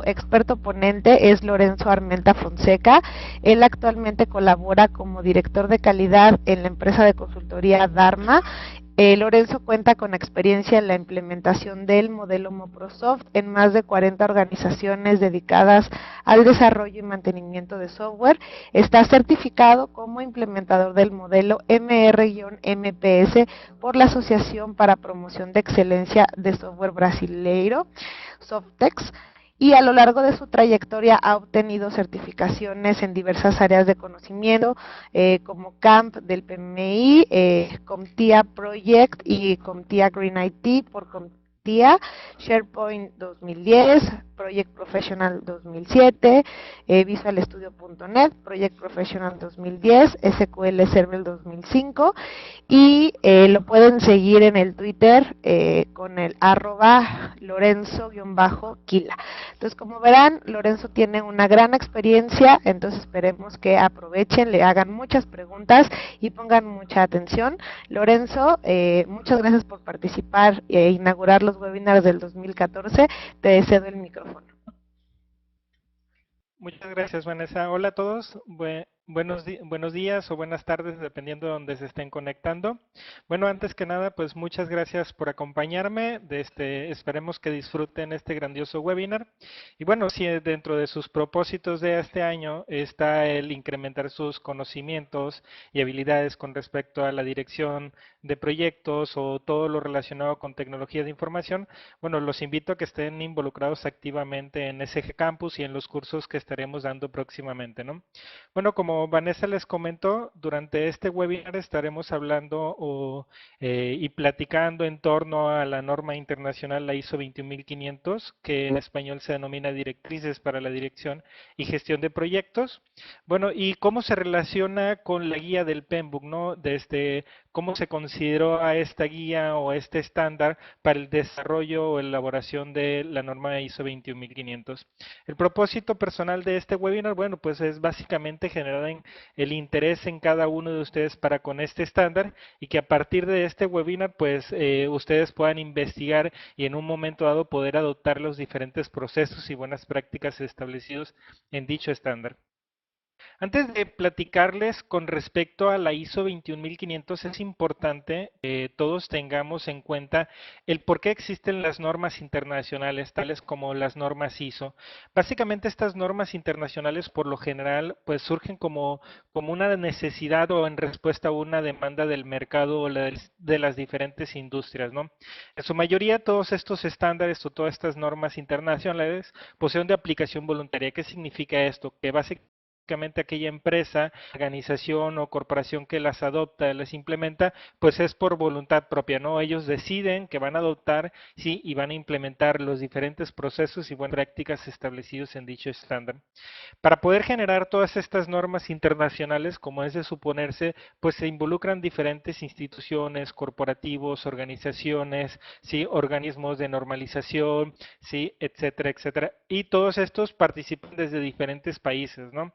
experto ponente es Lorenzo Armenta Fonseca. Él actualmente colabora como director de calidad en la empresa de consultoría Dharma. Lorenzo cuenta con experiencia en la implementación del modelo Moprosoft en más de 40 organizaciones dedicadas al desarrollo y mantenimiento de software. Está certificado como implementador del modelo MR-MPS por la Asociación para Promoción de Excelencia de Software Brasileiro, Softex, y a lo largo de su trayectoria ha obtenido certificaciones en diversas áreas de conocimiento, como CAMP del PMI, CompTIA Project y CompTIA Green IT por CompTIA, SharePoint 2010, Project Professional 2007, VisualStudio.net, Project Professional 2010, SQL Server 2005, y lo pueden seguir en el Twitter con el @Lorenzo-Quila. Entonces, como verán, Lorenzo tiene una gran experiencia, entonces esperemos que aprovechen, le hagan muchas preguntas y pongan mucha atención. Lorenzo, muchas gracias por participar e inaugurar los webinars del 2014. Te cedo el micrófono. Muchas gracias, Vanessa. Hola a todos. Buenos días o buenas tardes, dependiendo de donde se estén conectando. Bueno, antes que nada, pues muchas gracias por acompañarme. Esperemos que disfruten este grandioso webinar. Y bueno, si dentro de sus propósitos de este año está el incrementar sus conocimientos y habilidades con respecto a la dirección de proyectos o todo lo relacionado con tecnología de información, bueno, los invito a que estén involucrados activamente en SG Campus y en los cursos que estaremos dando próximamente, ¿no? Bueno, como Vanessa les comentó, durante este webinar estaremos hablando y platicando en torno a la norma internacional, la ISO 21500, que en español se denomina Directrices para la Dirección y Gestión de Proyectos. Bueno, y cómo se relaciona con la guía del PMBOK, ¿no? Desde cómo se consideró a esta guía o este estándar para el desarrollo o elaboración de la norma ISO 21500. El propósito personal de este webinar, bueno, pues es básicamente generar el interés en cada uno de ustedes para con este estándar y que a partir de este webinar, pues ustedes puedan investigar y en un momento dado poder adoptar los diferentes procesos y buenas prácticas establecidos en dicho estándar. Antes de platicarles con respecto a la ISO 21500, es importante que todos tengamos en cuenta el por qué existen las normas internacionales, tales como las normas ISO. Básicamente estas normas internacionales por lo general pues surgen como una necesidad o en respuesta a una demanda del mercado o de las diferentes industrias, ¿no? En su mayoría todos estos estándares o todas estas normas internacionales pues son de aplicación voluntaria. ¿Qué significa esto? Que básicamente aquella empresa, organización o corporación que las adopta, las implementa, pues es por voluntad propia, ¿no? Ellos deciden que van a adoptar, sí, y van a implementar los diferentes procesos y buenas prácticas establecidos en dicho estándar. Para poder generar todas estas normas internacionales, como es de suponerse, pues se involucran diferentes instituciones, corporativos, organizaciones, sí, organismos de normalización, sí, etcétera, etcétera. Y todos estos participan desde diferentes países, ¿no?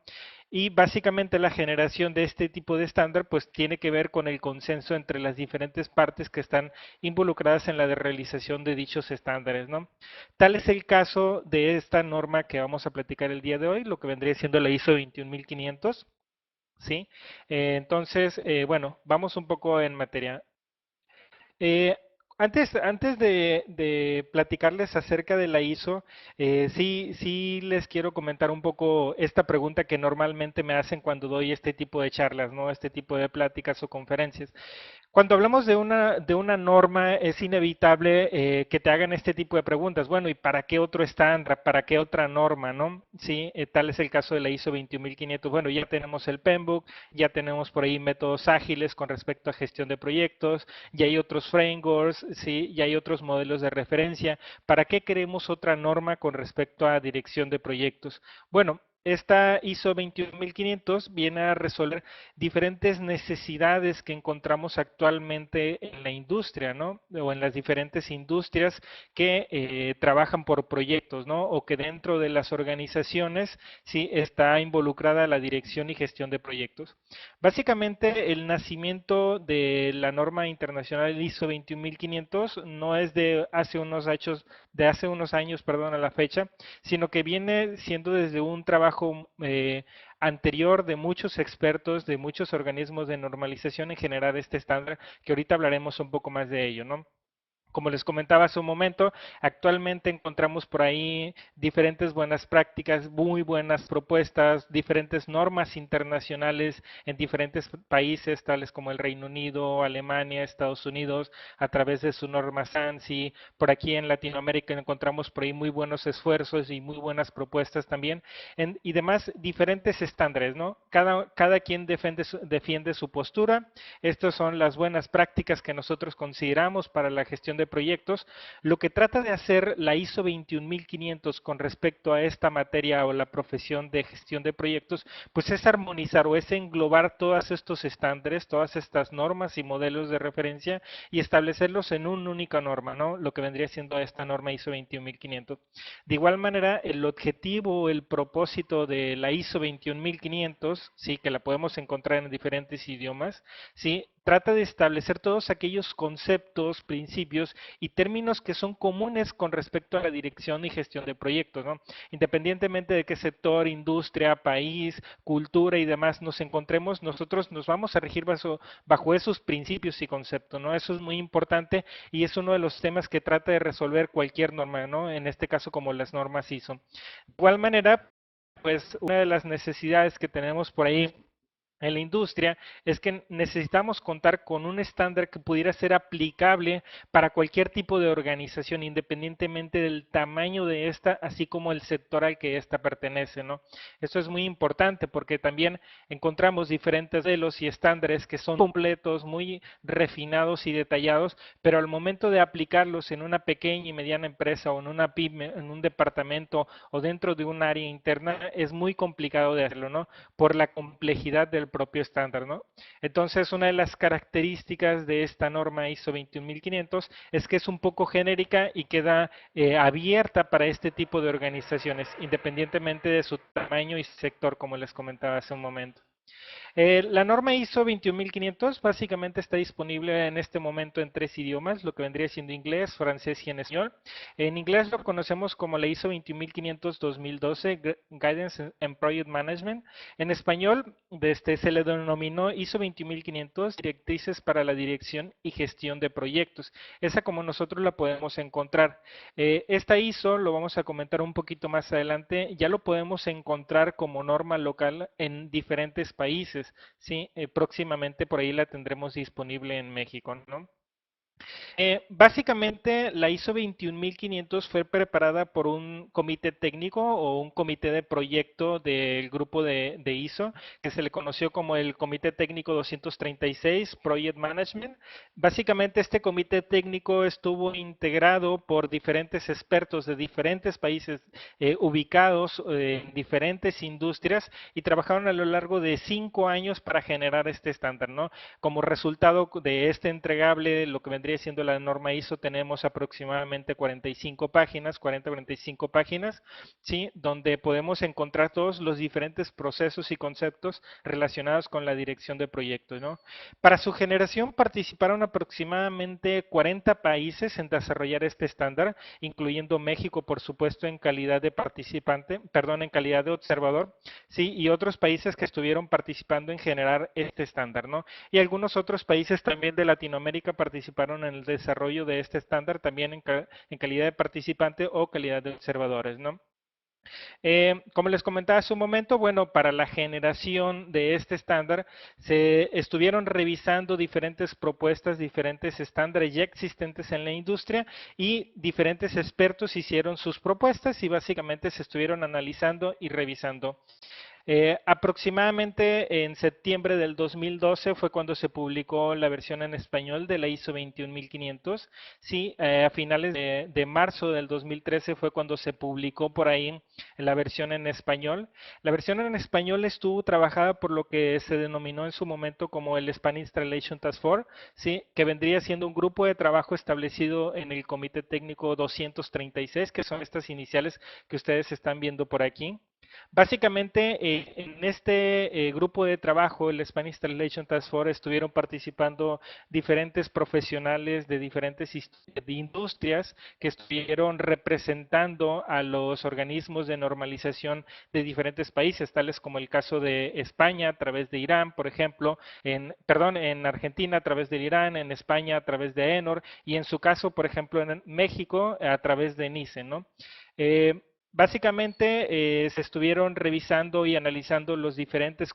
Y básicamente la generación de este tipo de estándar pues tiene que ver con el consenso entre las diferentes partes que están involucradas en la realización de dichos estándares, ¿no? Tal es el caso de esta norma que vamos a platicar el día de hoy, lo que vendría siendo la ISO 21500, ¿sí? Entonces, bueno, vamos un poco en materia. Eh, antes de platicarles acerca de la ISO, sí les quiero comentar un poco esta pregunta que normalmente me hacen cuando doy este tipo de charlas, ¿no? Este tipo de pláticas o conferencias. Cuando hablamos de una norma, es inevitable que te hagan este tipo de preguntas. Bueno, ¿y para qué otro estándar? ¿Para qué otra norma? ¿No? Sí, tal es el caso de la ISO 21500. Bueno, ya tenemos el PMBOK, ya tenemos por ahí métodos ágiles con respecto a gestión de proyectos, ya hay otros frameworks, sí, ya hay otros modelos de referencia. ¿Para qué queremos otra norma con respecto a dirección de proyectos? Bueno, esta ISO 21500 viene a resolver diferentes necesidades que encontramos actualmente en la industria, ¿no? O en las diferentes industrias que trabajan por proyectos, ¿no? O que dentro de las organizaciones sí está involucrada la dirección y gestión de proyectos. Básicamente, el nacimiento de la norma internacional ISO 21500 no es de hace unos años, perdón, a la fecha, sino que viene siendo desde un trabajo anterior de muchos expertos, de muchos organismos de normalización en generar este estándar, que ahorita hablaremos un poco más de ello, ¿no? Como les comentaba hace un momento, actualmente encontramos por ahí diferentes buenas prácticas, muy buenas propuestas, diferentes normas internacionales en diferentes países, tales como el Reino Unido, Alemania, Estados Unidos, a través de su norma SANSI. Por aquí en Latinoamérica encontramos por ahí muy buenos esfuerzos y muy buenas propuestas también, y demás diferentes estándares, ¿no? Cada quien defiende su postura. Estas son las buenas prácticas que nosotros consideramos para la gestión de proyectos. Lo que trata de hacer la ISO 21500 con respecto a esta materia o la profesión de gestión de proyectos, pues es armonizar o es englobar todos estos estándares, todas estas normas y modelos de referencia y establecerlos en una única norma, ¿no? Lo que vendría siendo esta norma ISO 21500. De igual manera, el objetivo, el propósito de la ISO 21500, sí, que la podemos encontrar en diferentes idiomas, sí, trata de establecer todos aquellos conceptos, principios y términos que son comunes con respecto a la dirección y gestión de proyectos, ¿no? Independientemente de qué sector, industria, país, cultura y demás nos encontremos, nosotros nos vamos a regir bajo esos principios y conceptos, ¿no? Eso es muy importante y es uno de los temas que trata de resolver cualquier norma, ¿no? En este caso como las normas ISO. De igual manera, pues una de las necesidades que tenemos por ahí en la industria es que necesitamos contar con un estándar que pudiera ser aplicable para cualquier tipo de organización, independientemente del tamaño de esta, así como el sector al que ésta pertenece, ¿no? Esto es muy importante porque también encontramos diferentes modelos y estándares que son completos, muy refinados y detallados, pero al momento de aplicarlos en una pequeña y mediana empresa o en una pyme, en un departamento o dentro de un área interna, es muy complicado de hacerlo, ¿no? Por la complejidad del propio estándar, ¿no? Entonces, una de las características de esta norma ISO 21500 es que es un poco genérica y queda abierta para este tipo de organizaciones, independientemente de su tamaño y sector, como les comentaba hace un momento. La norma ISO 21500 básicamente está disponible en este momento en 3 idiomas, lo que vendría siendo inglés, francés y en español. En inglés lo conocemos como la ISO 21500-2012 Guidance and Project Management. En español se le denominó ISO 21500 Directrices para la Dirección y Gestión de Proyectos. Esa como nosotros la podemos encontrar. Esta ISO, lo vamos a comentar un poquito más adelante, ya lo podemos encontrar como norma local en diferentes países. Sí, próximamente por ahí la tendremos disponible en México, ¿no? Básicamente, la ISO 21500 fue preparada por un comité técnico o un comité de proyecto del grupo de ISO, que se le conoció como el Comité Técnico 236 Project Management. Básicamente, este comité técnico estuvo integrado por diferentes expertos de diferentes países ubicados en diferentes industrias y trabajaron a lo largo de 5 años para generar este estándar, ¿no? Como resultado de este entregable, lo que vendría siendo la norma ISO, tenemos aproximadamente 45 páginas, 40-45 páginas, ¿sí? Donde podemos encontrar todos los diferentes procesos y conceptos relacionados con la dirección de proyectos, ¿no? Para su generación participaron aproximadamente 40 países en desarrollar este estándar, incluyendo México, por supuesto, en calidad de participante, perdón, en calidad de observador, ¿sí? Y otros países que estuvieron participando en generar este estándar, ¿no? Y algunos otros países también de Latinoamérica participaron en el desarrollo de este estándar, también en calidad de participante o calidad de observadores, ¿no? Como les comentaba hace un momento, bueno, para la generación de este estándar se estuvieron revisando diferentes propuestas, diferentes estándares ya existentes en la industria y diferentes expertos hicieron sus propuestas y básicamente se estuvieron analizando y revisando. Aproximadamente en septiembre del 2012 fue cuando se publicó la versión en español de la ISO 21500. Sí, a finales de marzo del 2013 fue cuando se publicó por ahí la versión en español. La versión en español estuvo trabajada por lo que se denominó en su momento como el Spanish Translation Task Force, sí, que vendría siendo un grupo de trabajo establecido en el Comité Técnico 236, que son estas iniciales que ustedes están viendo por aquí. Básicamente, en este grupo de trabajo, el Spanish Translation Task Force, estuvieron participando diferentes profesionales de diferentes industrias que estuvieron representando a los organismos de normalización de diferentes países, tales como el caso de España a través de Irán, por ejemplo, en Argentina a través del Irán, en España a través de ENOR y en su caso, por ejemplo, en México a través de NICE, ¿no? Básicamente se estuvieron revisando y analizando los diferentes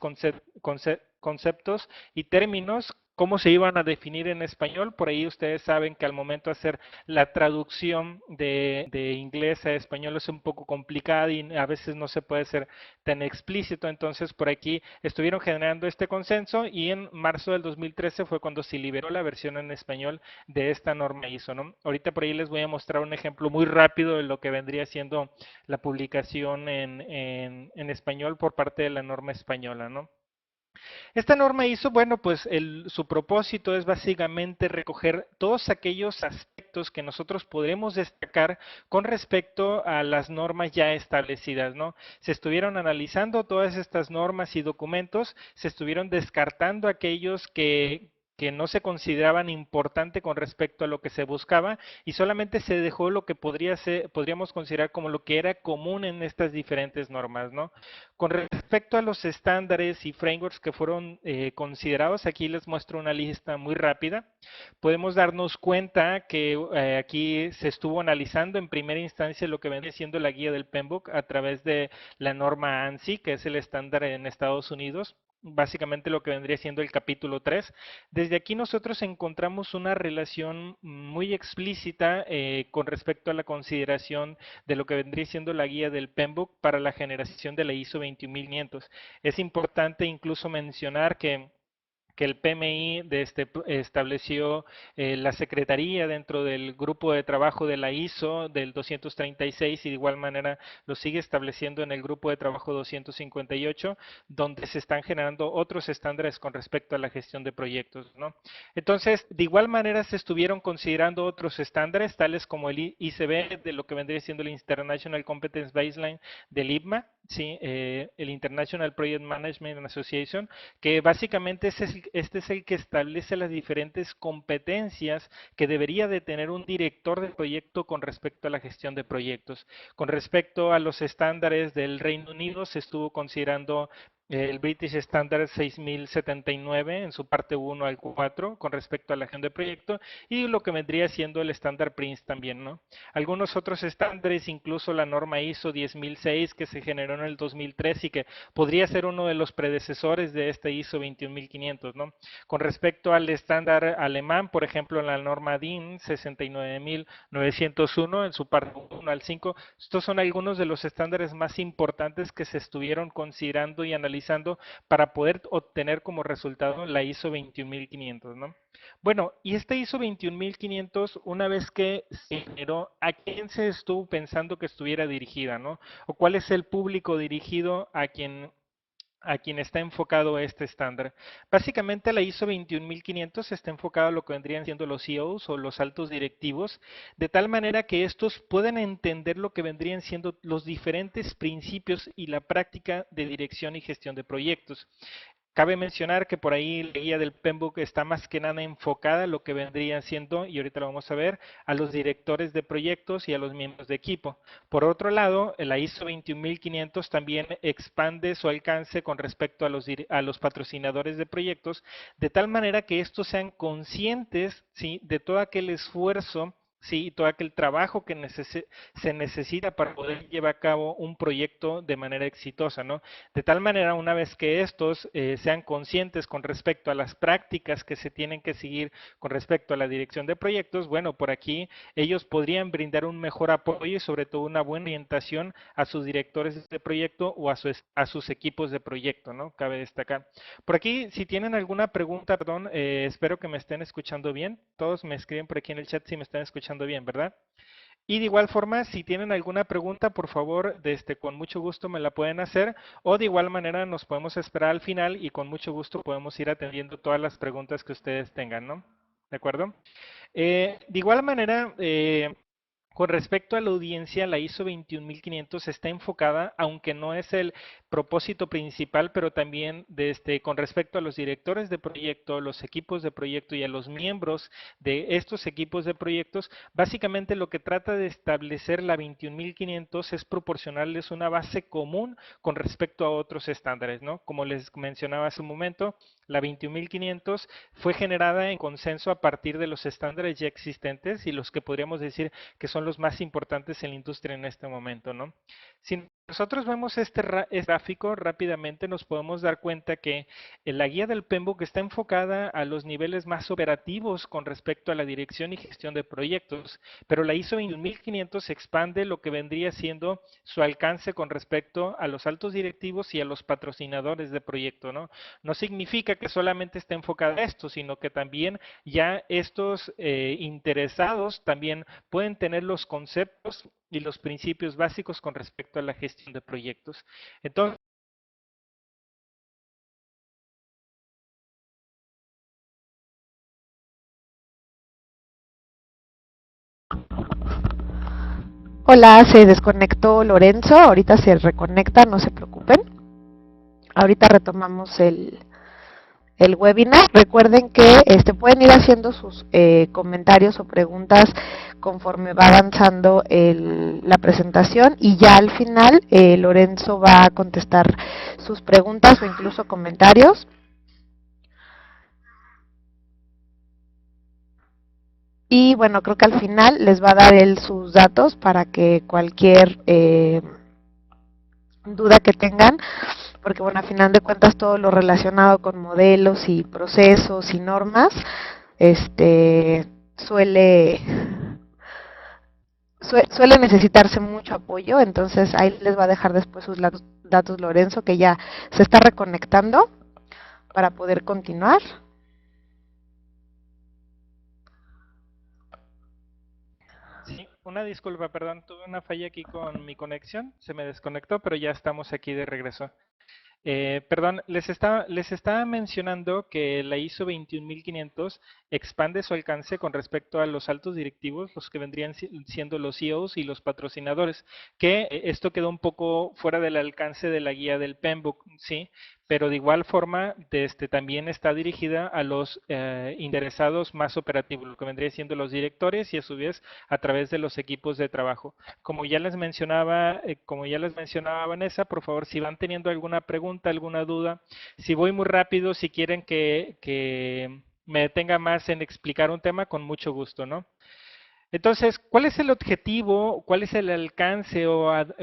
conceptos y términos, cómo se iban a definir en español. Por ahí ustedes saben que al momento de hacer la traducción de inglés a español es un poco complicada y a veces no se puede ser tan explícito. Entonces por aquí estuvieron generando este consenso y en marzo del 2013 fue cuando se liberó la versión en español de esta norma ISO, ¿no? Ahorita por ahí les voy a mostrar un ejemplo muy rápido de lo que vendría siendo la publicación en español por parte de la norma española, ¿no? Esta norma ISO, bueno, pues su propósito es básicamente recoger todos aquellos aspectos que nosotros podremos destacar con respecto a las normas ya establecidas, ¿no? Se estuvieron analizando todas estas normas y documentos, se estuvieron descartando aquellos que no se consideraban importante con respecto a lo que se buscaba y solamente se dejó lo que podríamos considerar como lo que era común en estas diferentes normas, ¿no? Con respecto a los estándares y frameworks que fueron considerados, aquí les muestro una lista muy rápida. Podemos darnos cuenta que aquí se estuvo analizando en primera instancia lo que viene siendo la guía del PMBOK a través de la norma ANSI, que es el estándar en Estados Unidos. Básicamente lo que vendría siendo el capítulo 3. Desde aquí nosotros encontramos una relación muy explícita con respecto a la consideración de lo que vendría siendo la guía del PMBOK para la generación de la ISO 21500. Es importante incluso mencionar que el PMI estableció la Secretaría dentro del grupo de trabajo de la ISO del 236 y de igual manera lo sigue estableciendo en el grupo de trabajo 258, donde se están generando otros estándares con respecto a la gestión de proyectos, ¿no? Entonces, de igual manera se estuvieron considerando otros estándares, tales como el ICB, de lo que vendría siendo el International Competence Baseline del IPMA, ¿sí? El International Project Management Association, que básicamente este es el que establece las diferentes competencias que debería de tener un director de proyecto con respecto a la gestión de proyectos. Con respecto a los estándares del Reino Unido, se estuvo considerando el British Standard 6079 en su parte 1 al 4 con respecto a la gestión de proyecto y lo que vendría siendo el estándar Prince también, ¿no? Algunos otros estándares, incluso la norma ISO 10006 que se generó en el 2003 y que podría ser uno de los predecesores de este ISO 21500, ¿no? Con respecto al estándar alemán, por ejemplo, la norma DIN 69901 en su parte 1 al 5, estos son algunos de los estándares más importantes que se estuvieron considerando y analizando para poder obtener como resultado la ISO 21500, ¿no? Bueno, y este ISO 21500, una vez que se generó, ¿a quién se estuvo pensando que estuviera dirigida, ¿no? O cuál es el público dirigido a quien está enfocado este estándar. Básicamente la ISO 21500 está enfocado a lo que vendrían siendo los CEOs o los altos directivos, de tal manera que estos puedan entender lo que vendrían siendo los diferentes principios y la práctica de dirección y gestión de proyectos. Cabe mencionar que por ahí la guía del PMBOK está más que nada enfocada a lo que vendría siendo, y ahorita lo vamos a ver, a los directores de proyectos y a los miembros de equipo. Por otro lado, la ISO 21500 también expande su alcance con respecto a los patrocinadores de proyectos, de tal manera que estos sean conscientes, ¿sí?, de todo aquel esfuerzo, sí, y todo aquel trabajo que se necesita para poder llevar a cabo un proyecto de manera exitosa, ¿no? De tal manera, una vez que estos sean conscientes con respecto a las prácticas que se tienen que seguir con respecto a la dirección de proyectos, bueno, por aquí ellos podrían brindar un mejor apoyo y sobre todo una buena orientación a sus directores de proyecto o a sus equipos de proyecto, ¿no? Cabe destacar. Por aquí, si tienen alguna pregunta, perdón, espero que me estén escuchando bien. Todos me escriben por aquí en el chat si me están escuchando bien, ¿verdad? Y de igual forma, si tienen alguna pregunta, por favor, con mucho gusto me la pueden hacer, o de igual manera nos podemos esperar al final y con mucho gusto podemos ir atendiendo todas las preguntas que ustedes tengan, ¿no? ¿De acuerdo? De igual manera, con respecto a la audiencia, la ISO 21500 está enfocada, aunque no es el propósito principal, pero también con respecto a los directores de proyecto, los equipos de proyecto y a los miembros de estos equipos de proyectos, básicamente lo que trata de establecer la 21500 es proporcionarles una base común con respecto a otros estándares, ¿no? Como les mencionaba hace un momento, la 21500 fue generada en consenso a partir de los estándares ya existentes y los que podríamos decir que son los más importantes en la industria en este momento, ¿no? Si nosotros vemos este gráfico rápidamente, nos podemos dar cuenta que la guía del PMBOK está enfocada a los niveles más operativos con respecto a la dirección y gestión de proyectos, pero la ISO 21500 expande lo que vendría siendo su alcance con respecto a los altos directivos y a los patrocinadores de proyecto, ¿no? No significa que solamente esté enfocada a esto, sino que también ya estos interesados también pueden tener los conceptos y los principios básicos con respecto a la gestión de proyectos. Entonces, Hola, se desconectó Lorenzo, ahorita se reconecta, no se preocupen. Ahorita retomamos el webinar. Recuerden que pueden ir haciendo sus comentarios o preguntas conforme va avanzando la presentación y ya al final Lorenzo va a contestar sus preguntas o incluso comentarios. Y bueno, creo que al final les va a dar él sus datos para que cualquier duda que tengan, porque bueno, a final de cuentas todo lo relacionado con modelos y procesos y normas, suele suele necesitarse mucho apoyo, entonces ahí les va a dejar después sus datos Lorenzo, que ya se está reconectando para poder continuar. sí, una disculpa, perdón, tuve una falla aquí con mi conexión, se me desconectó, pero ya estamos aquí de regreso. Perdón, les estaba mencionando que la ISO 21500 expande su alcance con respecto a los altos directivos, los que vendrían siendo los CEOs y los patrocinadores, que esto quedó un poco fuera del alcance de la guía del PMBOK, ¿sí? Pero de igual forma también está dirigida a los interesados más operativos, lo que vendría siendo los directores y a su vez a través de los equipos de trabajo. Como ya les mencionaba Vanessa, por favor, si van teniendo alguna pregunta, alguna duda, si voy muy rápido, si quieren que me detenga más en explicar un tema, con mucho gusto, ¿no? Entonces, ¿cuál es el objetivo, cuál es el alcance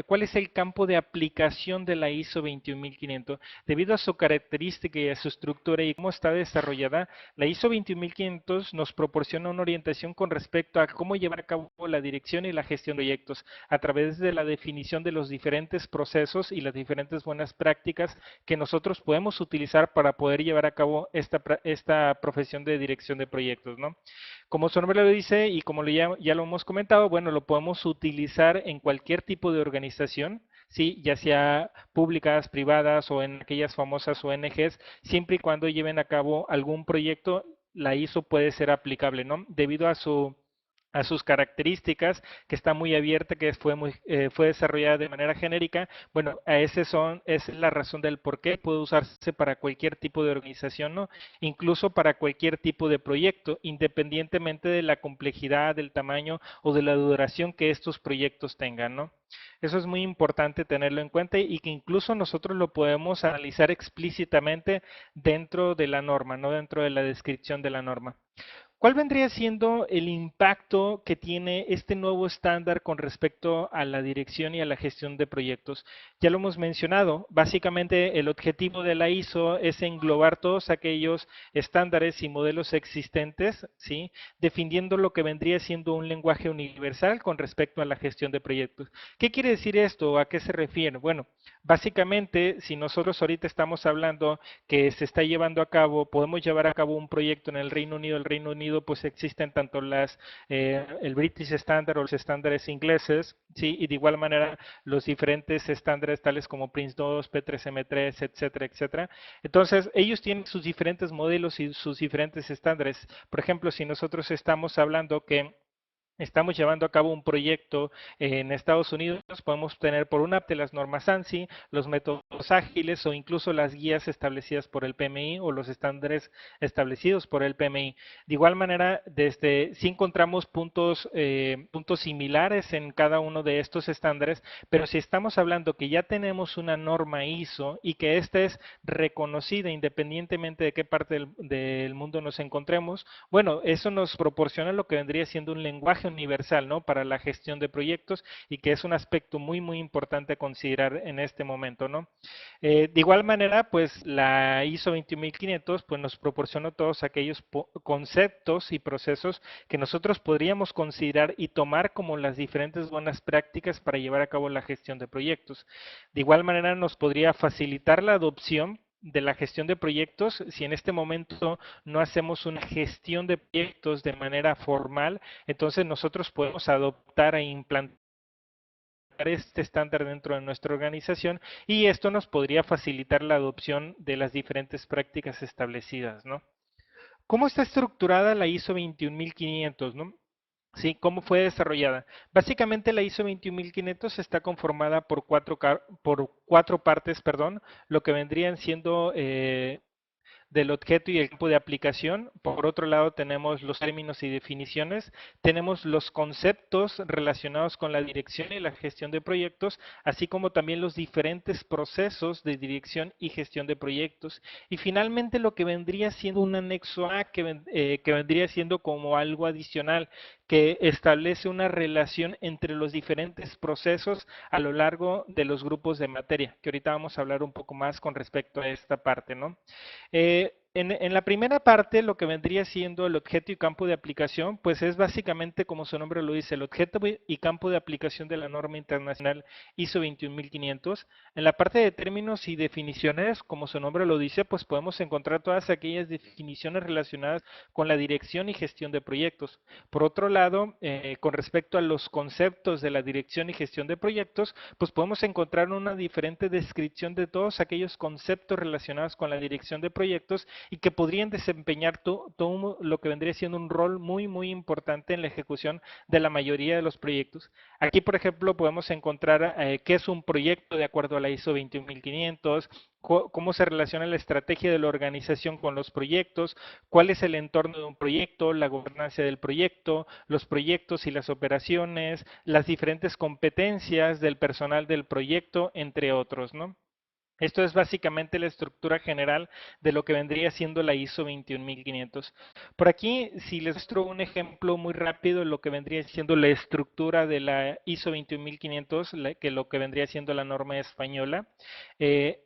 cuál es el campo de aplicación de la ISO 21500? Debido a su característica y a su estructura y cómo está desarrollada, la ISO 21500 nos proporciona una orientación con respecto a cómo llevar a cabo la dirección y la gestión de proyectos a través de la definición de los diferentes procesos y las diferentes buenas prácticas que nosotros podemos utilizar para poder llevar a cabo esta profesión de dirección de proyectos, ¿no? Como su nombre lo dice y como ya lo hemos comentado, bueno, lo podemos utilizar en cualquier tipo de organización, sí, ya sea públicas, privadas o en aquellas famosas ONGs, siempre y cuando lleven a cabo algún proyecto, la ISO puede ser aplicable, ¿no? Debido a sus características, que está muy abierta, que fue desarrollada de manera genérica, bueno, es la razón del por qué puede usarse para cualquier tipo de organización, ¿no? Incluso para cualquier tipo de proyecto, independientemente de la complejidad, del tamaño o de la duración que estos proyectos tengan, ¿no? Eso es muy importante tenerlo en cuenta y que incluso nosotros lo podemos analizar explícitamente dentro de la norma, no dentro de la descripción de la norma. ¿Cuál vendría siendo el impacto que tiene este nuevo estándar con respecto a la dirección y a la gestión de proyectos? Ya lo hemos mencionado, básicamente el objetivo de la ISO es englobar todos aquellos estándares y modelos existentes, ¿sí? Definiendo lo que vendría siendo un lenguaje universal con respecto a la gestión de proyectos. ¿Qué quiere decir esto? ¿A qué se refiere? Bueno, básicamente, si nosotros ahorita estamos hablando que se está llevando a cabo, podemos llevar a cabo un proyecto en el Reino Unido pues existen tanto el British Standard o los estándares ingleses, ¿sí? Y de igual manera los diferentes estándares tales como Prince2, P3M3, etcétera, etcétera. Entonces, ellos tienen sus diferentes modelos y sus diferentes estándares. Por ejemplo, si nosotros estamos hablando que estamos llevando a cabo un proyecto en Estados Unidos, podemos tener por una parte las normas ANSI, los métodos ágiles o incluso las guías establecidas por el PMI o los estándares establecidos por el PMI. De igual manera, sí encontramos puntos similares en cada uno de estos estándares, pero si estamos hablando que ya tenemos una norma ISO y que esta es reconocida independientemente de qué parte del mundo nos encontremos, bueno, eso nos proporciona lo que vendría siendo un lenguaje universal, ¿no? Para la gestión de proyectos y que es un aspecto muy, muy importante a considerar en este momento, ¿no? De igual manera, pues la ISO 21500 pues nos proporciona todos aquellos conceptos y procesos que nosotros podríamos considerar y tomar como las diferentes buenas prácticas para llevar a cabo la gestión de proyectos. De igual manera, nos podría facilitar la adopción de la gestión de proyectos si en este momento no hacemos una gestión de proyectos de manera formal, entonces nosotros podemos adoptar e implantar este estándar dentro de nuestra organización y esto nos podría facilitar la adopción de las diferentes prácticas establecidas, ¿no? ¿Cómo está estructurada la ISO 21500, ¿no? Sí, ¿cómo fue desarrollada? Básicamente la ISO 21500 está conformada por cuatro partes, perdón, lo que vendrían siendo del objeto y el campo de aplicación. Por otro lado, tenemos los términos y definiciones, tenemos los conceptos relacionados con la dirección y la gestión de proyectos, así como también los diferentes procesos de dirección y gestión de proyectos. Y finalmente lo que vendría siendo un anexo A, que vendría siendo como algo adicional, que establece una relación entre los diferentes procesos a lo largo de los grupos de materia, que ahorita vamos a hablar un poco más con respecto a esta parte, ¿no? En la primera parte, lo que vendría siendo el objeto y campo de aplicación, pues es básicamente, como su nombre lo dice, el objeto y campo de aplicación de la norma internacional ISO 21500. En la parte de términos y definiciones, como su nombre lo dice, pues podemos encontrar todas aquellas definiciones relacionadas con la dirección y gestión de proyectos. Por otro lado, con respecto a los conceptos de la dirección y gestión de proyectos, pues podemos encontrar una diferente descripción de todos aquellos conceptos relacionados con la dirección de proyectos y que podrían desempeñar todo lo que vendría siendo un rol muy, muy importante en la ejecución de la mayoría de los proyectos. Aquí, por ejemplo, podemos encontrar qué es un proyecto de acuerdo a la ISO 21500, cómo se relaciona la estrategia de la organización con los proyectos, cuál es el entorno de un proyecto, la gobernanza del proyecto, los proyectos y las operaciones, las diferentes competencias del personal del proyecto, entre otros, ¿no? Esto es básicamente la estructura general de lo que vendría siendo la ISO 21500. Por aquí, si les muestro un ejemplo muy rápido de lo que vendría siendo la estructura de la ISO 21500, que lo que vendría siendo la norma española.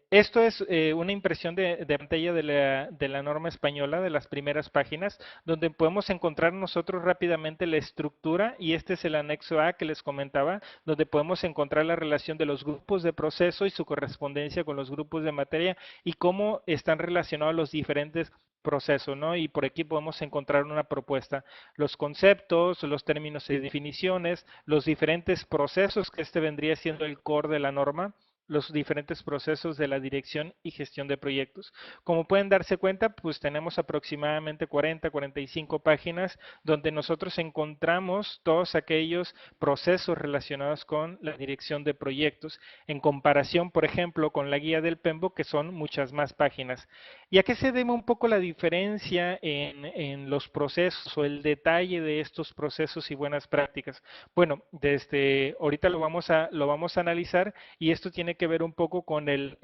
Esto es una impresión de pantalla de la norma española, de las primeras páginas, donde podemos encontrar nosotros rápidamente la estructura, y este es el anexo A que les comentaba, donde podemos encontrar la relación de los grupos de proceso y su correspondencia con los grupos de materia y cómo están relacionados los diferentes procesos, ¿no? Y por aquí podemos encontrar una propuesta, los conceptos, los términos y definiciones, los diferentes procesos, que este vendría siendo el core de la norma, los diferentes procesos de la dirección y gestión de proyectos. Como pueden darse cuenta, pues tenemos aproximadamente 45 páginas donde nosotros encontramos todos aquellos procesos relacionados con la dirección de proyectos, en comparación, por ejemplo, con la guía del PMBOK, que son muchas más páginas. ¿Y a qué se debe un poco la diferencia en los procesos o el detalle de estos procesos y buenas prácticas? Bueno, desde ahorita lo vamos a analizar, y esto tiene que ver un poco con el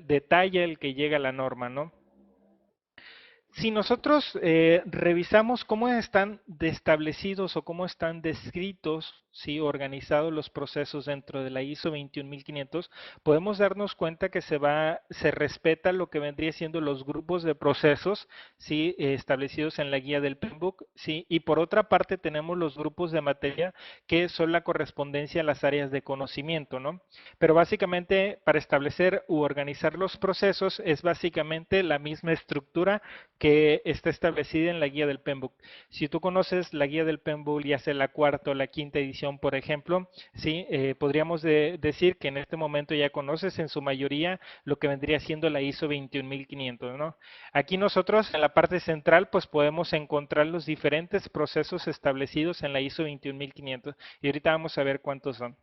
detalle al que llega la norma, ¿no? Si nosotros revisamos cómo están establecidos o cómo están descritos, sí, organizados los procesos dentro de la ISO 21500, podemos darnos cuenta que se respeta lo que vendría siendo los grupos de procesos, sí, establecidos en la guía del PMBOK, sí, y por otra parte tenemos los grupos de materia que son la correspondencia a las áreas de conocimiento, ¿no? Pero básicamente para establecer u organizar los procesos es básicamente la misma estructura que está establecida en la guía del PMBOK. Si tú conoces la guía del PMBOK, ya sea la cuarta o la quinta edición, por ejemplo, sí, podríamos decir que en este momento ya conoces en su mayoría lo que vendría siendo la ISO 21500, ¿no? Aquí nosotros en la parte central pues podemos encontrar los diferentes procesos establecidos en la ISO 21500 y ahorita vamos a ver cuántos son.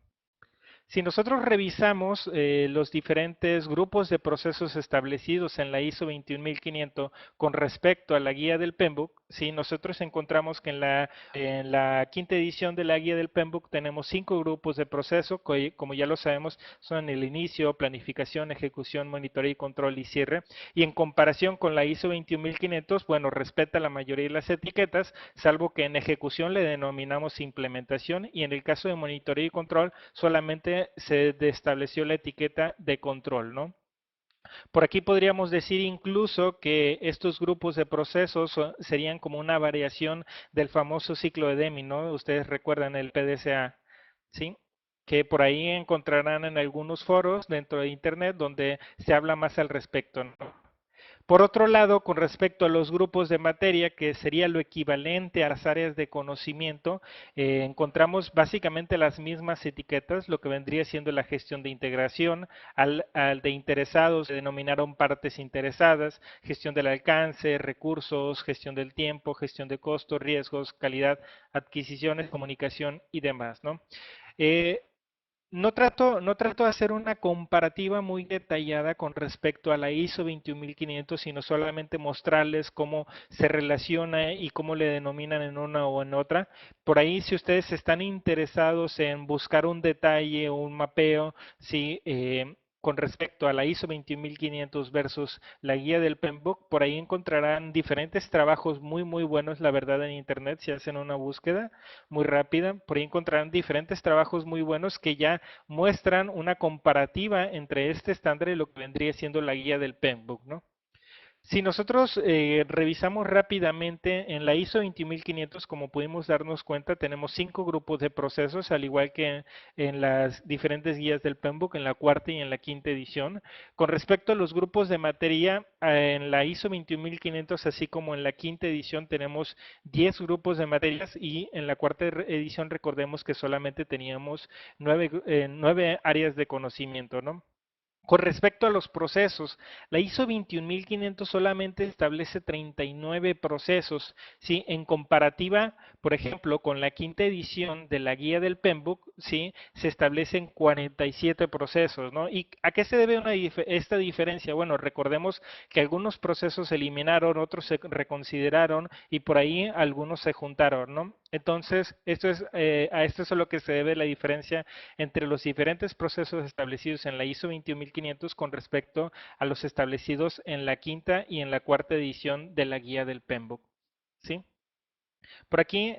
Si nosotros revisamos los diferentes grupos de procesos establecidos en la ISO 21500 con respecto a la guía del PMBOK, ¿sí? Nosotros encontramos que en la quinta edición de la guía del PMBOK tenemos 5 grupos de proceso, que como ya lo sabemos son el inicio, planificación, ejecución, monitoreo y control y cierre. Y en comparación con la ISO 21500, bueno, respeta la mayoría de las etiquetas, salvo que en ejecución le denominamos implementación y en el caso de monitoreo y control solamente se estableció la etiqueta de control, ¿no? Por aquí podríamos decir incluso que estos grupos de procesos serían como una variación del famoso ciclo de Deming, ¿no? Ustedes recuerdan el PDCA, ¿sí? Que por ahí encontrarán en algunos foros dentro de Internet donde se habla más al respecto, ¿no? Por otro lado, con respecto a los grupos de materia, que sería lo equivalente a las áreas de conocimiento, encontramos básicamente las mismas etiquetas, lo que vendría siendo la gestión de integración, al de interesados se denominaron partes interesadas, gestión del alcance, recursos, gestión del tiempo, gestión de costos, riesgos, calidad, adquisiciones, comunicación y demás, ¿no? Eh, no trato de hacer una comparativa muy detallada con respecto a la ISO 21500, sino solamente mostrarles cómo se relaciona y cómo le denominan en una o en otra. Por ahí, si ustedes están interesados en buscar un detalle o un mapeo, sí, con respecto a la ISO 21500 versus la guía del PMBOK, por ahí encontrarán diferentes trabajos muy buenos, la verdad, en Internet, si hacen una búsqueda muy rápida, por ahí encontrarán diferentes trabajos muy buenos que ya muestran una comparativa entre este estándar y lo que vendría siendo la guía del PMBOK, ¿no? Si nosotros revisamos rápidamente en la ISO 20500, como pudimos darnos cuenta, tenemos 5 grupos de procesos, al igual que en las diferentes guías del PMBOK, en la cuarta y en la quinta edición. Con respecto a los grupos de materia, en la ISO 21500, así como en la quinta edición, tenemos 10 grupos de materias y en la cuarta edición recordemos que solamente teníamos 9 áreas de conocimiento, ¿no? Con respecto a los procesos, la ISO 21500 solamente establece 39 procesos, ¿sí? En comparativa, por ejemplo, con la quinta edición de la guía del PMBOK, ¿sí? Se establecen 47 procesos, ¿no? ¿Y a qué se debe esta diferencia? Bueno, recordemos que algunos procesos se eliminaron, otros se reconsideraron y por ahí algunos se juntaron, ¿no? Entonces, a esto es a lo que se debe la diferencia entre los diferentes procesos establecidos en la ISO 21500 con respecto a los establecidos en la quinta y en la cuarta edición de la guía del PMBOK, ¿sí? Por aquí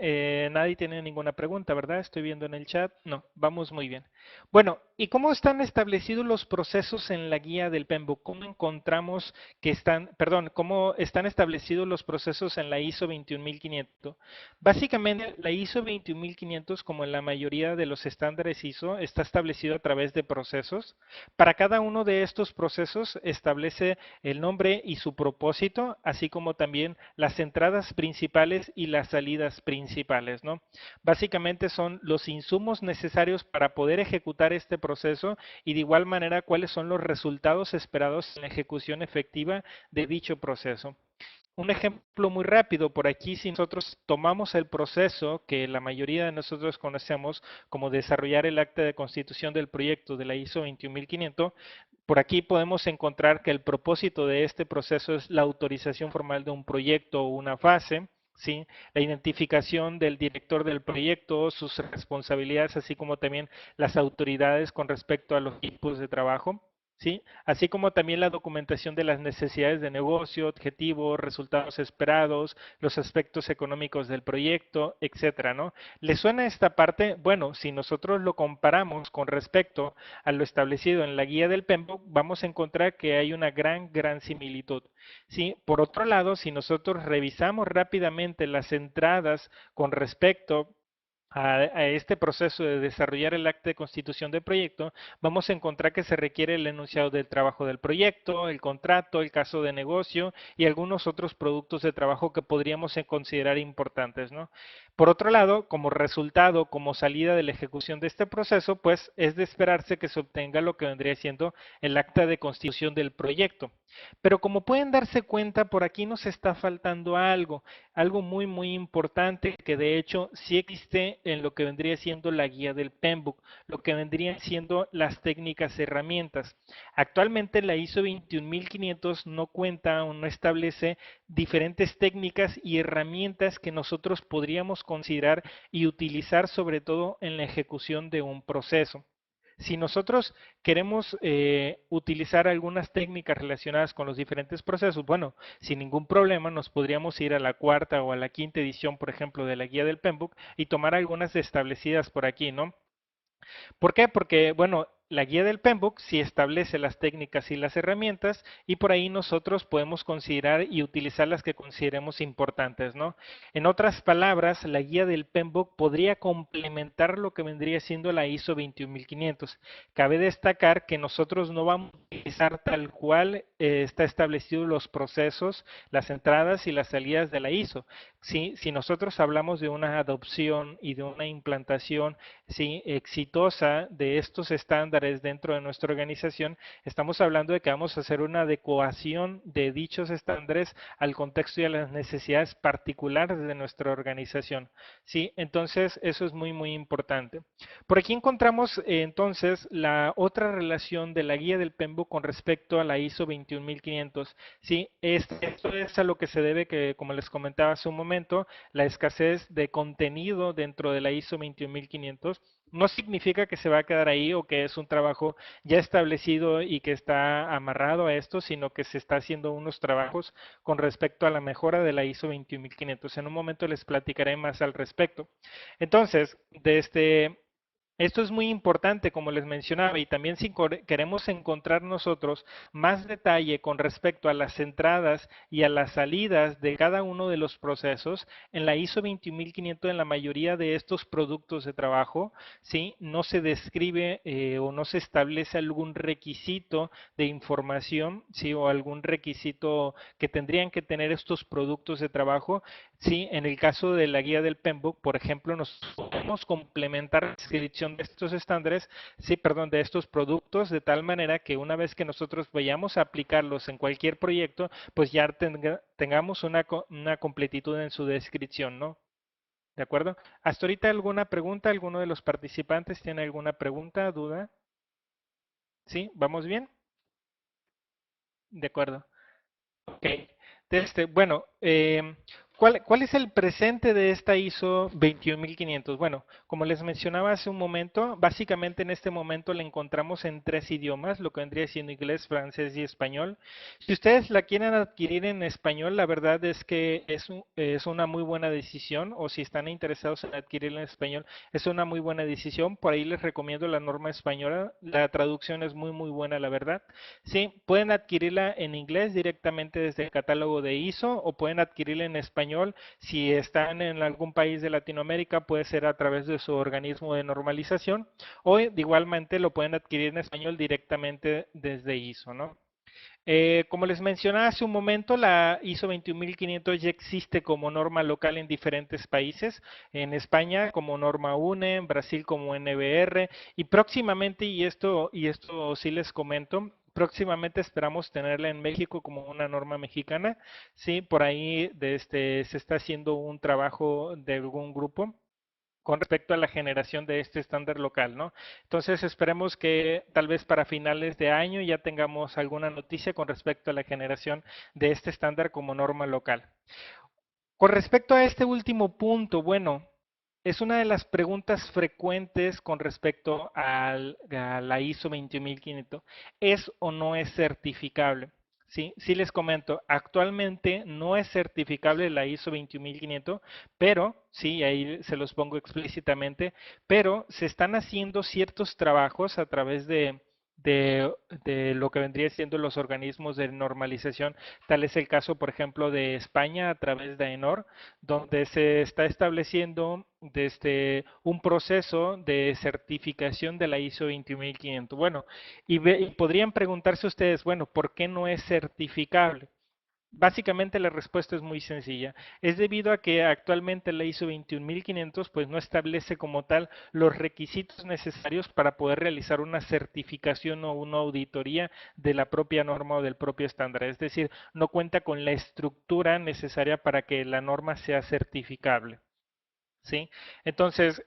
nadie tiene ninguna pregunta, ¿verdad? Estoy viendo en el chat. No, vamos muy bien. Bueno, ¿y cómo están establecidos los procesos en la guía del PMBOK? ¿Cómo encontramos que cómo están establecidos los procesos en la ISO 21500? Básicamente, la ISO 21500, como en la mayoría de los estándares ISO, está establecido a través de procesos. Para cada uno de estos procesos establece el nombre y su propósito, así como también las entradas principales y las salidas principales, ¿no? Básicamente son los insumos necesarios para poder ejecutar este proceso y de igual manera cuáles son los resultados esperados en la ejecución efectiva de dicho proceso. Un ejemplo muy rápido, por aquí si nosotros tomamos el proceso que la mayoría de nosotros conocemos como desarrollar el acta de constitución del proyecto de la ISO 21500, por aquí podemos encontrar que el propósito de este proceso es la autorización formal de un proyecto o una fase, ¿sí? La identificación del director del proyecto, sus responsabilidades, así como también las autoridades con respecto a los equipos de trabajo. ¿sí? Así como también la documentación de las necesidades de negocio, objetivos, resultados esperados, los aspectos económicos del proyecto, etcétera, ¿no? ¿Le suena esta parte? Bueno, si nosotros lo comparamos con respecto a lo establecido en la guía del PMBOK, vamos a encontrar que hay una gran similitud, ¿sí? Por otro lado, si nosotros revisamos rápidamente las entradas con respecto a este proceso de desarrollar el acta de constitución del proyecto, vamos a encontrar que se requiere el enunciado del trabajo del proyecto, el contrato, el caso de negocio y algunos otros productos de trabajo que podríamos considerar importantes, ¿no? Por otro lado, como resultado, como salida de la ejecución de este proceso, pues es de esperarse que se obtenga lo que vendría siendo el acta de constitución del proyecto. Pero como pueden darse cuenta, por aquí nos está faltando algo muy importante que de hecho sí existe en lo que vendría siendo la guía del PMBOK, lo que vendrían siendo las técnicas herramientas. Actualmente la ISO 21500 no cuenta o no establece diferentes técnicas y herramientas que nosotros podríamos considerar y utilizar sobre todo en la ejecución de un proceso. Si nosotros queremos utilizar algunas técnicas relacionadas con los diferentes procesos, bueno, sin ningún problema nos podríamos ir a la cuarta o a la quinta edición, por ejemplo, de la guía del PMBOK y tomar algunas establecidas por aquí, ¿no? ¿Por qué? Porque, bueno, la guía del PMBOK sí establece las técnicas y las herramientas y por ahí nosotros podemos considerar y utilizar las que consideremos importantes, ¿no? En otras palabras, la guía del PMBOK podría complementar lo que vendría siendo la ISO 21500. Cabe destacar que nosotros no vamos a utilizar tal cual está establecido los procesos, las entradas y las salidas de la ISO. Si nosotros hablamos de una adopción y de una implantación, sí, exitosa de estos estándares dentro de nuestra organización, estamos hablando de que vamos a hacer una adecuación de dichos estándares al contexto y a las necesidades particulares de nuestra organización. Sí, entonces eso es muy importante. Por aquí encontramos entonces la otra relación de la guía del PMBOK con respecto a la ISO 21500. Sí, esto es a lo que se debe que, como les comentaba hace un momento, la escasez de contenido dentro de la ISO 21500 no significa que se va a quedar ahí o que es un trabajo ya establecido y que está amarrado a esto, sino que se está haciendo unos trabajos con respecto a la mejora de la ISO 21500. En un momento les platicaré más al respecto. Entonces, esto es muy importante, como les mencionaba, y también si queremos encontrar nosotros más detalle con respecto a las entradas y a las salidas de cada uno de los procesos, en la ISO 21500 en la mayoría de estos productos de trabajo, ¿sí? No se describe o no se establece algún requisito de información, ¿sí? O algún requisito que tendrían que tener estos productos de trabajo. Sí, en el caso de la guía del PMBOK, por ejemplo, nos podemos complementar la descripción de estos estándares, sí, perdón, de estos productos, de tal manera que una vez que nosotros vayamos a aplicarlos en cualquier proyecto, pues ya tengamos una completitud en su descripción, ¿no? ¿De acuerdo? Hasta ahorita alguna pregunta, ¿alguno de los participantes tiene alguna pregunta, duda? ¿Sí? ¿Vamos bien? De acuerdo. Ok. Bueno, ¿cuál es el presente de esta ISO 21500? Bueno, como les mencionaba hace un momento, básicamente en este momento la encontramos en 3 idiomas, lo que vendría siendo inglés, francés y español. Si ustedes la quieren adquirir en español, la verdad es que es una muy buena decisión, o si están interesados en adquirirla en español, es una muy buena decisión. Por ahí les recomiendo la norma española, la traducción es muy buena, la verdad. Sí, pueden adquirirla en inglés directamente desde el catálogo de ISO o pueden adquirirla en español. Si están en algún país de Latinoamérica, puede ser a través de su organismo de normalización o de igualmente lo pueden adquirir en español directamente desde ISO, ¿no? Como les mencionaba hace un momento, la ISO 21500 ya existe como norma local en diferentes países, en España como norma UNE, en Brasil como NBR y próximamente, y esto sí les comento, próximamente esperamos tenerla en México como una norma mexicana. Sí, por ahí se está haciendo un trabajo de algún grupo con respecto a la generación de este estándar local, ¿no? Entonces esperemos que tal vez para finales de año ya tengamos alguna noticia con respecto a la generación de este estándar como norma local. Con respecto a este último punto, bueno, es una de las preguntas frecuentes con respecto a la ISO 21500. ¿Es o no es certificable? Sí, sí les comento, actualmente no es certificable la ISO 21500, pero, sí, ahí se los pongo explícitamente, pero se están haciendo ciertos trabajos a través de, de lo que vendría siendo los organismos de normalización. Tal es el caso, por ejemplo, de España a través de AENOR, donde se está estableciendo desde un proceso de certificación de la ISO 21500. Bueno, y podrían preguntarse ustedes, bueno, ¿por qué no es certificable? Básicamente la respuesta es muy sencilla. Es debido a que actualmente la ISO 21500 pues no establece como tal los requisitos necesarios para poder realizar una certificación o una auditoría de la propia norma o del propio estándar. Es decir, no cuenta con la estructura necesaria para que la norma sea certificable. ¿Sí? Entonces,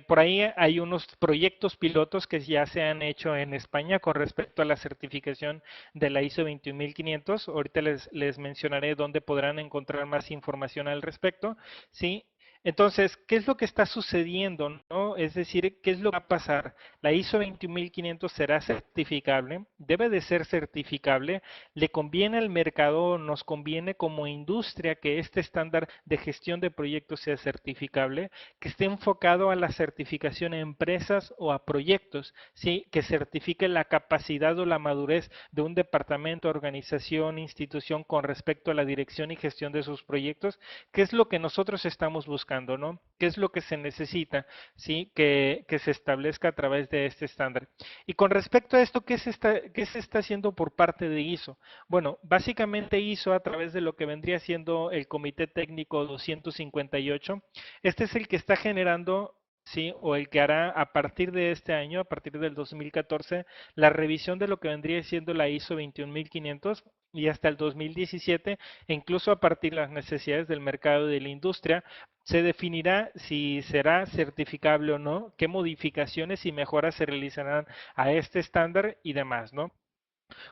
por ahí hay unos proyectos pilotos que ya se han hecho en España con respecto a la certificación de la ISO 21500. Ahorita les mencionaré dónde podrán encontrar más información al respecto, ¿sí? Entonces, ¿qué es lo que está sucediendo, no? Es decir, ¿qué es lo que va a pasar? La ISO 21500 será certificable, debe de ser certificable, le conviene al mercado, nos conviene como industria que este estándar de gestión de proyectos sea certificable, que esté enfocado a la certificación a empresas o a proyectos, ¿sí? Que certifique la capacidad o la madurez de un departamento, organización, institución con respecto a la dirección y gestión de sus proyectos. ¿Qué es lo que nosotros estamos buscando, no? ¿Qué es lo que se necesita, sí? Que se establezca a través de este estándar. Y con respecto a esto, qué se está haciendo por parte de ISO? Bueno, básicamente ISO a través de lo que vendría siendo el Comité Técnico 258, este es el que está generando, sí, o el que hará a partir de este año, a partir del 2014, la revisión de lo que vendría siendo la ISO 21500 y hasta el 2017, e incluso a partir de las necesidades del mercado y de la industria, se definirá si será certificable o no, qué modificaciones y mejoras se realizarán a este estándar y demás, ¿no?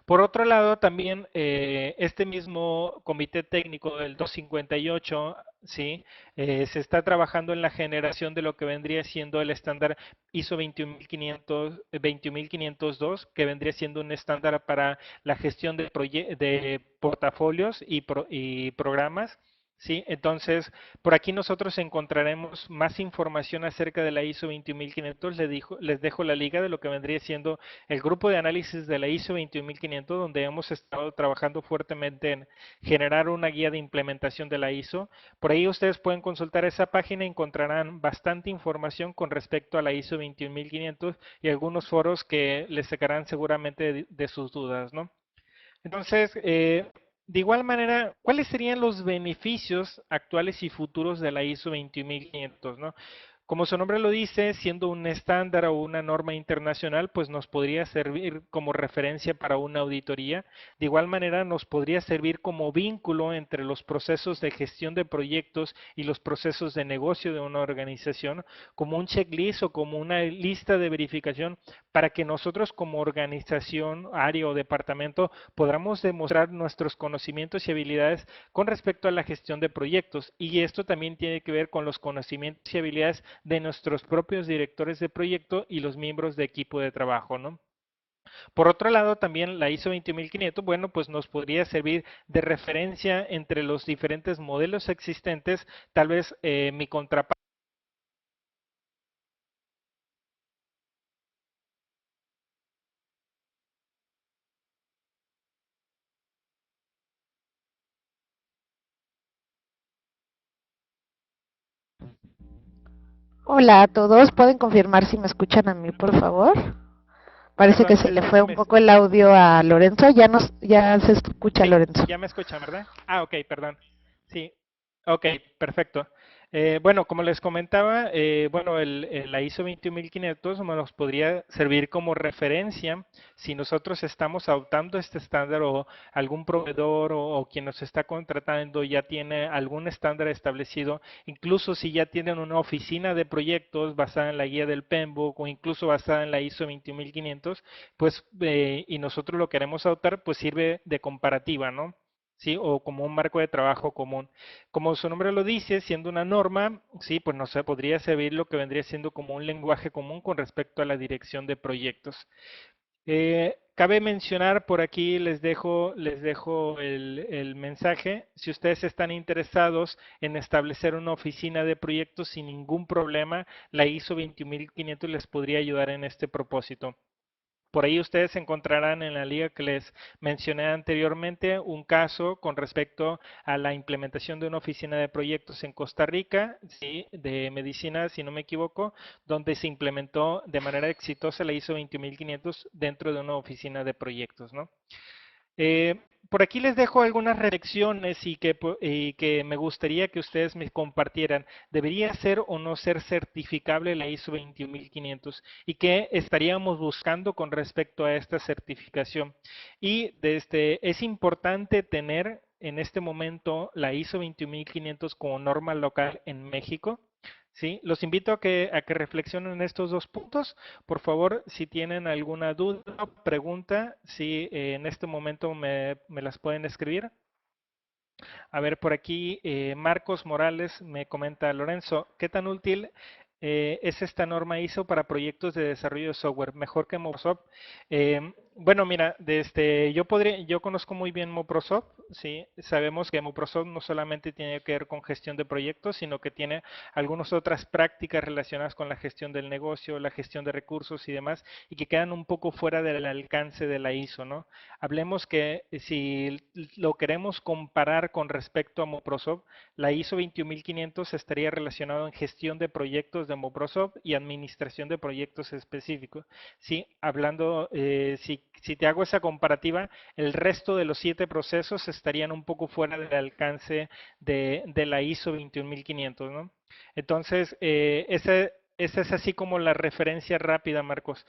Por otro lado, también este mismo comité técnico del 258, ¿sí? Se está trabajando en la generación de lo que vendría siendo el estándar ISO 21500, 21502, que vendría siendo un estándar para la gestión de portafolios y programas. Sí, entonces por aquí nosotros encontraremos más información acerca de la ISO 21500. Les dejo la liga de lo que vendría siendo el grupo de análisis de la ISO 21500, donde hemos estado trabajando fuertemente en generar una guía de implementación de la ISO. Por ahí ustedes pueden consultar esa página y encontrarán bastante información con respecto a la ISO 21500 y algunos foros que les sacarán seguramente de sus dudas, ¿no? Entonces, de igual manera, ¿cuáles serían los beneficios actuales y futuros de la ISO 21500, ¿no? Como su nombre lo dice, siendo un estándar o una norma internacional, pues nos podría servir como referencia para una auditoría. De igual manera, nos podría servir como vínculo entre los procesos de gestión de proyectos y los procesos de negocio de una organización, como un checklist o como una lista de verificación para que nosotros como organización, área o departamento podamos demostrar nuestros conocimientos y habilidades con respecto a la gestión de proyectos. Y esto también tiene que ver con los conocimientos y habilidades de nuestros propios directores de proyecto y los miembros de equipo de trabajo, ¿no? Por otro lado, también la ISO 20500, bueno, pues nos podría servir de referencia entre los diferentes modelos existentes, tal vez mi contraparte. Hola a todos, ¿pueden confirmar si me escuchan a mí, por favor? Parece que Perdón, se le fue un poco el audio a Lorenzo. Ya se escucha sí, Lorenzo. ya me escuchan, ¿verdad? Ah, ok, perdón. Sí, ok, perfecto. Bueno, como les comentaba, bueno, la ISO 21500 nos podría servir como referencia si nosotros estamos adoptando este estándar o algún proveedor o quien nos está contratando ya tiene algún estándar establecido, incluso si ya tienen una oficina de proyectos basada en la guía del PMBOK o incluso basada en la ISO 21500, pues y nosotros lo queremos adoptar, pues sirve de comparativa, ¿no? ¿sí? O como un marco de trabajo común. Como su nombre lo dice, siendo una norma, sí, pues no sé, podría servir lo que vendría siendo como un lenguaje común con respecto a la dirección de proyectos. Cabe mencionar por aquí, les dejo el mensaje. Si ustedes están interesados en establecer una oficina de proyectos sin ningún problema, la ISO 21500 les podría ayudar en este propósito. Por ahí ustedes encontrarán en la liga que les mencioné anteriormente un caso con respecto a la implementación de una oficina de proyectos en Costa Rica, sí, de medicina, si no me equivoco, donde se implementó de manera exitosa la ISO 21500 dentro de una oficina de proyectos, ¿no? Eh, por aquí les dejo algunas reflexiones y que me gustaría que ustedes me compartieran. ¿Debería ser o no ser certificable la ISO 21500? ¿Y qué estaríamos buscando con respecto a esta certificación? Y es importante tener en este momento la ISO 21500 como norma local en México. Sí, los invito a que reflexionen en estos dos puntos. Por favor, si tienen alguna duda o pregunta, si en este momento me las pueden escribir. A ver, por aquí Marcos Morales me comenta, Lorenzo, ¿qué tan útil es esta norma ISO para proyectos de desarrollo de software? ¿Mejor que Microsoft? Bueno, mira, yo conozco muy bien Microsoft, sí, sabemos que Microsoft no solamente tiene que ver con gestión de proyectos, sino que tiene algunas otras prácticas relacionadas con la gestión del negocio, la gestión de recursos y demás, y que quedan un poco fuera del alcance de la ISO, ¿no? Hablemos que si lo queremos comparar con respecto a Microsoft, la ISO 21500 estaría relacionado en gestión de proyectos de Microsoft y administración de proyectos específicos. Sí, hablando, si te hago esa comparativa, el resto de los 7 procesos estarían un poco fuera del alcance de la ISO 21500, ¿no? Entonces, esa es así como la referencia rápida, Marcos.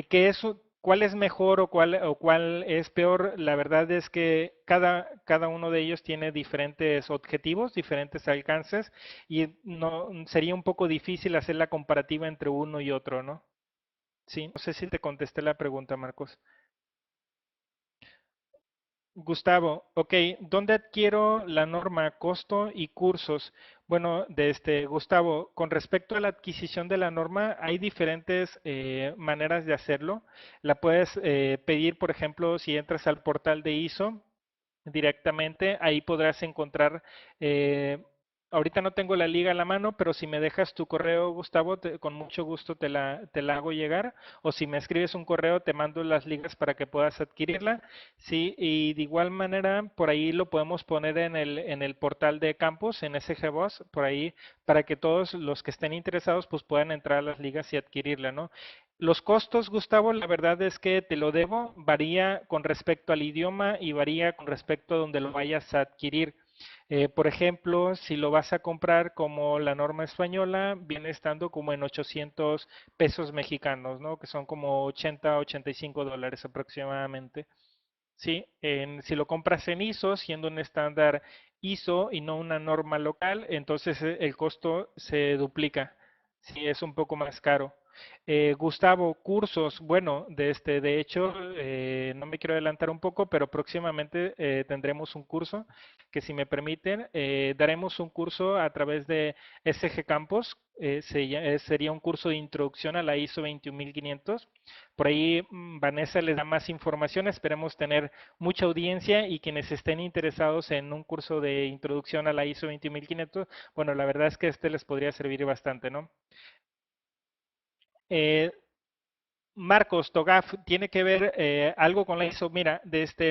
Que eso, ¿cuál es mejor o cuál es peor? La verdad es que cada uno de ellos tiene diferentes objetivos, diferentes alcances, y no sería un poco difícil hacer la comparativa entre uno y otro, ¿no? Sí, no sé si te contesté la pregunta, Marcos. Gustavo, ok, ¿dónde adquiero la norma costo y cursos? Bueno, Gustavo, con respecto a la adquisición de la norma, hay diferentes maneras de hacerlo. La puedes pedir, por ejemplo, si entras al portal de ISO directamente, ahí podrás encontrar eh, ahorita no tengo la liga a la mano, pero si me dejas tu correo, Gustavo, con mucho gusto te la hago llegar. O si me escribes un correo, te mando las ligas para que puedas adquirirla. Sí, y de igual manera, por ahí lo podemos poner en el portal de campus, en SG Boss, por ahí, para que todos los que estén interesados, pues puedan entrar a las ligas y adquirirla, ¿no? Los costos, Gustavo, la verdad es que te lo debo, varía con respecto al idioma y varía con respecto a donde lo vayas a adquirir. Por ejemplo, si lo vas a comprar como la norma española, viene estando como en 800 pesos mexicanos, ¿no? Que son como 80, $85 aproximadamente. Sí, si lo compras en ISO, siendo un estándar ISO y no una norma local, entonces el costo se duplica. Sí, es un poco más caro. Gustavo, cursos, bueno, de hecho, no me quiero adelantar un poco, pero próximamente tendremos un curso que si me permiten, daremos un curso a través de SG Campus, sería un curso de introducción a la ISO 21500. Por ahí Vanessa les da más información, esperemos tener mucha audiencia y quienes estén interesados en un curso de introducción a la ISO 21500, bueno, la verdad es que este les podría servir bastante, ¿no? Eh, Marcos, TOGAF, ¿tiene que ver algo con la ISO? Mira,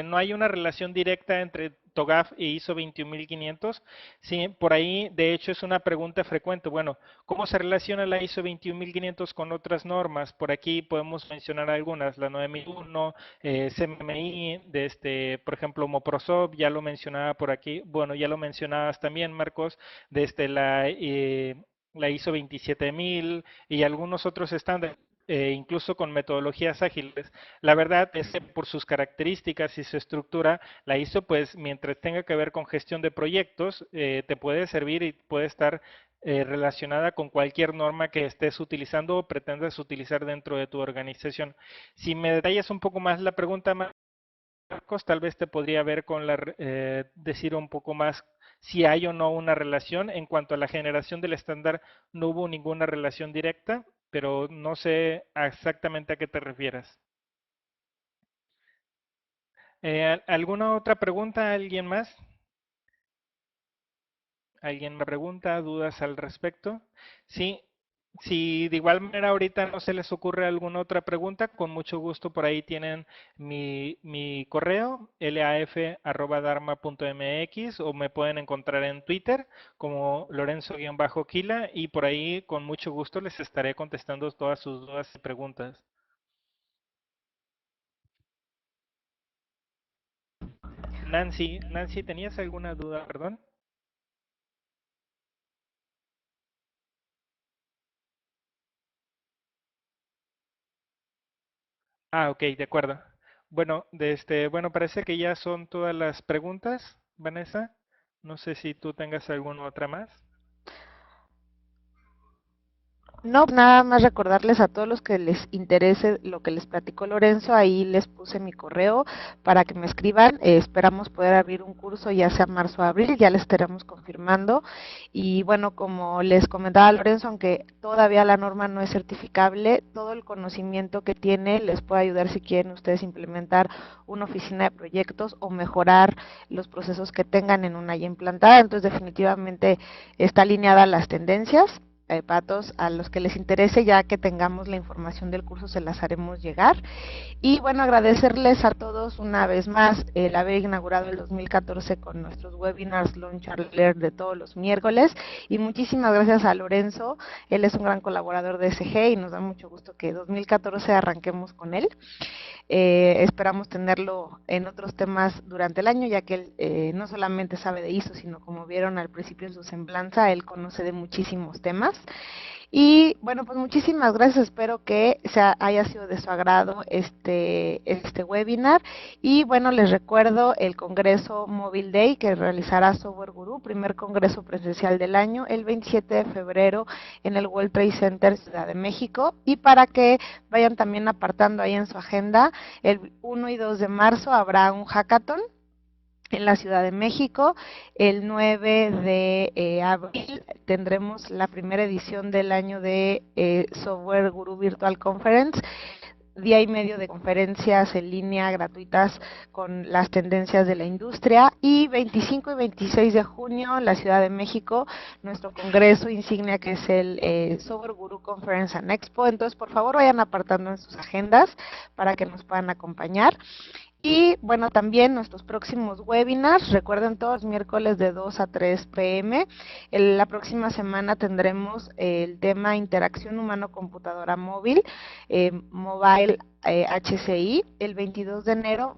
no hay una relación directa entre TOGAF e ISO 21500. Sí, por ahí, de hecho, es una pregunta frecuente. Bueno, ¿cómo se relaciona la ISO 21500 con otras normas? Por aquí podemos mencionar algunas, la 9001, CMMI, por ejemplo, Moprosoft, ya lo mencionaba por aquí. Bueno, ya lo mencionabas también, Marcos, la ISO 27000 y algunos otros estándares incluso con metodologías ágiles. La verdad es que por sus características y su estructura, la ISO, pues mientras tenga que ver con gestión de proyectos, te puede servir y puede estar relacionada con cualquier norma que estés utilizando o pretendas utilizar dentro de tu organización. Si me detallas un poco más la pregunta, Marcos tal vez te podría ver con decir un poco más si hay o no una relación. En cuanto a la generación del estándar, no hubo ninguna relación directa, pero no sé exactamente a qué te refieres. ¿Alguna otra pregunta? ¿Alguien más? ¿Alguien me pregunta? ¿Dudas al respecto? Sí, si de igual manera ahorita no se les ocurre alguna otra pregunta, con mucho gusto por ahí tienen mi correo, laf@dharma.mx, o me pueden encontrar en Twitter como Lorenzo-Quila, y por ahí con mucho gusto les estaré contestando todas sus dudas y preguntas. Nancy, ¿tenías alguna duda, perdón? Ah, ok, de acuerdo. Bueno, bueno, parece que ya son todas las preguntas, Vanessa. No sé si tú tengas alguna otra más. No, nada más recordarles a todos los que les interese lo que les platicó Lorenzo, ahí les puse mi correo para que me escriban. Esperamos poder abrir un curso ya sea marzo o abril, ya les estaremos confirmando. Y bueno, como les comentaba Lorenzo, aunque todavía la norma no es certificable, todo el conocimiento que tiene les puede ayudar si quieren ustedes implementar una oficina de proyectos o mejorar los procesos que tengan en una ya implantada. Entonces definitivamente está alineada a las tendencias. Patos, a los que les interese, ya que tengamos la información del curso, se las haremos llegar. Y bueno, agradecerles a todos una vez más el haber inaugurado el 2014 con nuestros webinars Launch and Learn de todos los miércoles. Y muchísimas gracias a Lorenzo, él es un gran colaborador de SG y nos da mucho gusto que 2014 arranquemos con él. Esperamos tenerlo en otros temas durante el año, ya que él no solamente sabe de ISO, sino como vieron al principio en su semblanza, él conoce de muchísimos temas. Y bueno, pues muchísimas gracias, espero que haya sido de su agrado este webinar. Y bueno, les recuerdo el Congreso Mobile Day que realizará Software Guru, primer congreso presencial del año, el 27 de febrero en el World Trade Center Ciudad de México. Y para que vayan también apartando ahí en su agenda, el 1 y 2 de marzo habrá un hackathon en la Ciudad de México. El 9 de abril tendremos la primera edición del año de Software Guru Virtual Conference, día y medio de conferencias en línea gratuitas con las tendencias de la industria. Y 25 y 26 de junio en la Ciudad de México, nuestro congreso insignia, que es el Software Guru Conference and Expo. Entonces, por favor, vayan apartando en sus agendas para que nos puedan acompañar. Y bueno, también nuestros próximos webinars, recuerden todos los miércoles de 2 a 3 pm. La próxima semana tendremos el tema interacción humano-computadora móvil, Mobile HCI. El 22 de enero,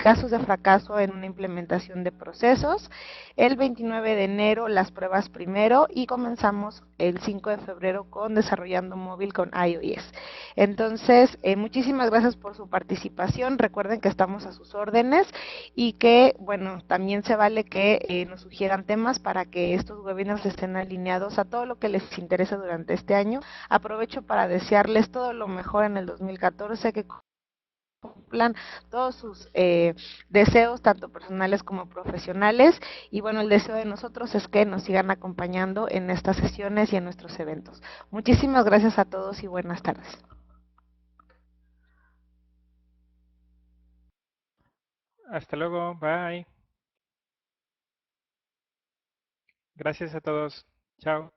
casos de fracaso en una implementación de procesos. El 29 de enero, las pruebas primero. Y comenzamos el 5 de febrero con desarrollando móvil con iOS. Entonces, muchísimas gracias por su participación. Recuerden que estamos a sus órdenes y que, bueno, también se vale que nos sugieran temas para que estos webinars estén alineados a todo lo que les interesa durante este año. Aprovecho para desearles todo lo mejor en el 2014, que cumplan todos sus deseos, tanto personales como profesionales. Y bueno, el deseo de nosotros es que nos sigan acompañando en estas sesiones y en nuestros eventos. Muchísimas gracias a todos y buenas tardes. Hasta luego, bye. Gracias a todos. Chao.